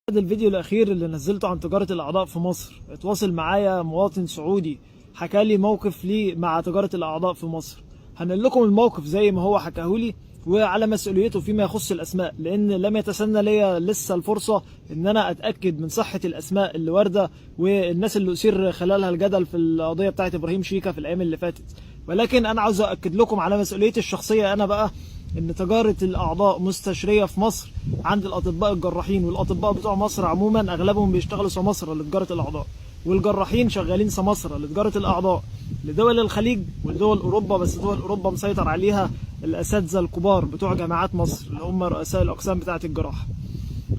بعد الفيديو الأخير اللي نزلته عن تجارة الأعضاء في مصر، اتواصل معايا مواطن سعودي حكى لي موقف ليه مع تجارة الأعضاء في مصر. هنقل لكم الموقف زي ما هو حكاهولي وعلى مسؤوليته فيما يخص الأسماء، لأن لم يتسنى ليا لسه الفرصة إن أنا أتأكد من صحة الأسماء اللي واردة والناس اللي أثير خلالها الجدل في القضية بتاعت إبراهيم شيكا في الأيام اللي فاتت. ولكن أنا عاوز أؤكد لكم على مسؤوليتي الشخصية أنا بقى إن تجارة الأعضاء مستشرية في مصر عند الأطباء الجراحين، والأطباء بتوع مصر عموما أغلبهم بيشتغلوا سماسرة لتجارة الأعضاء، والجراحين شغالين سماسرة لتجارة الأعضاء لدول الخليج ولدول أوروبا. بس دول أوروبا مسيطر عليها الأساتذة الكبار بتوع جامعات مصر اللي هم رؤساء الأقسام بتاعة الجراحة.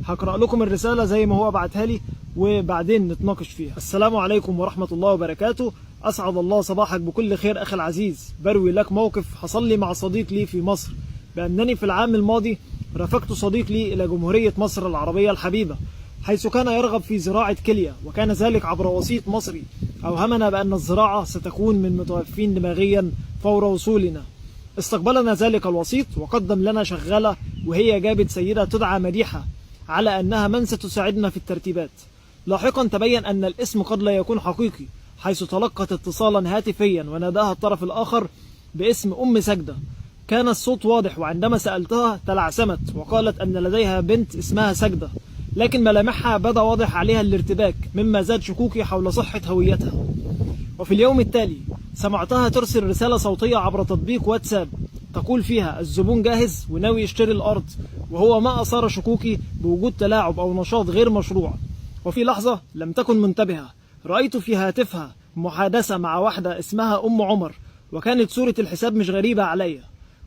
هقرأ لكم الرسالة زي ما هو بعتها لي وبعدين نتناقش فيها. السلام عليكم ورحمة الله وبركاته. أسعد الله صباحك بكل خير أخي العزيز. بروي لك موقف حصل لي مع صديق لي في مصر، بأنني في العام الماضي رافقت صديق لي إلى جمهورية مصر العربية الحبيبة، حيث كان يرغب في زراعة كلية، وكان ذلك عبر وسيط مصري أوهمنا بأن الزراعة ستكون من متوفين دماغيا فور وصولنا. استقبلنا ذلك الوسيط وقدم لنا شغالة، وهي جابت سيدة تدعى مديحة على أنها من ستساعدنا في الترتيبات. لاحقا تبين أن الاسم قد لا يكون حقيقي، حيث تلقت اتصالا هاتفيا وناداها الطرف الآخر باسم أم سجدة. كان الصوت واضح، وعندما سألتها تلعثمت وقالت أن لديها بنت اسمها سجدة، لكن ملامحها بدا واضح عليها الارتباك، مما زاد شكوكي حول صحة هويتها. وفي اليوم التالي سمعتها ترسل رسالة صوتية عبر تطبيق واتساب تقول فيها الزبون جاهز وناوي يشتري الأرض، وهو ما أثار شكوكي بوجود تلاعب أو نشاط غير مشروع. وفي لحظة لم تكن منتبهة رأيت في هاتفها محادثة مع واحدة اسمها أم عمر، وكانت صورة الحساب مش غريبة عليا.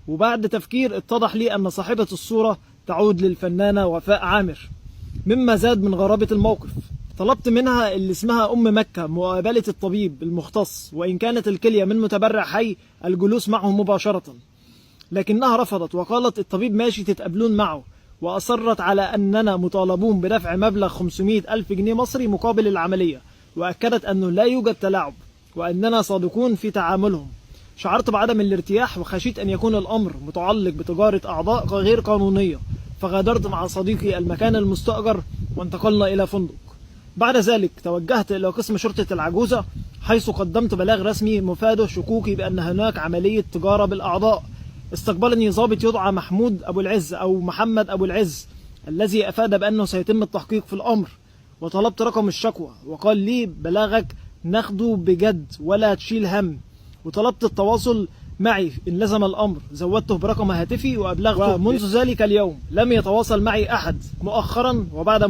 وبعد تفكير اتضح لي أن صاحبة الصورة تعود للفنانة وفاء عامر، مما زاد من غرابة الموقف. طلبت منها اللي اسمها أم مكة مقابلة الطبيب المختص، وإن كانت الكلية من متبرع حي الجلوس معه مباشرة، لكنها رفضت وقالت الطبيب ماشي تتقابلون معه، وأصرت على أننا مطالبون بدفع مبلغ 500 ألف جنيه مصري مقابل العملية، وأكدت أنه لا يوجد تلاعب وأننا صادقون في تعاملهم. شعرت بعدم الارتياح وخشيت أن يكون الأمر متعلق بتجارة أعضاء غير قانونية، فغادرت مع صديقي المكان المستأجر وانتقلنا إلى فندق. بعد ذلك توجهت إلى قسم شرطة العجوزة، حيث قدمت بلاغ رسمي مفاده شكوكي بأن هناك عملية تجارة بالأعضاء. استقبلني ضابط يدعى محمود أبو العز أو محمد أبو العز، الذي أفاد بأنه سيتم التحقيق في الأمر، وطلبت رقم الشكوى وقال لي بلاغك ناخده بجد ولا تشيل هم، وطلبت التواصل معي إن لزم الأمر. زودته برقم هاتفي وأبلغته. ومنذ ذلك اليوم لم يتواصل معي أحد. مؤخرا وبعد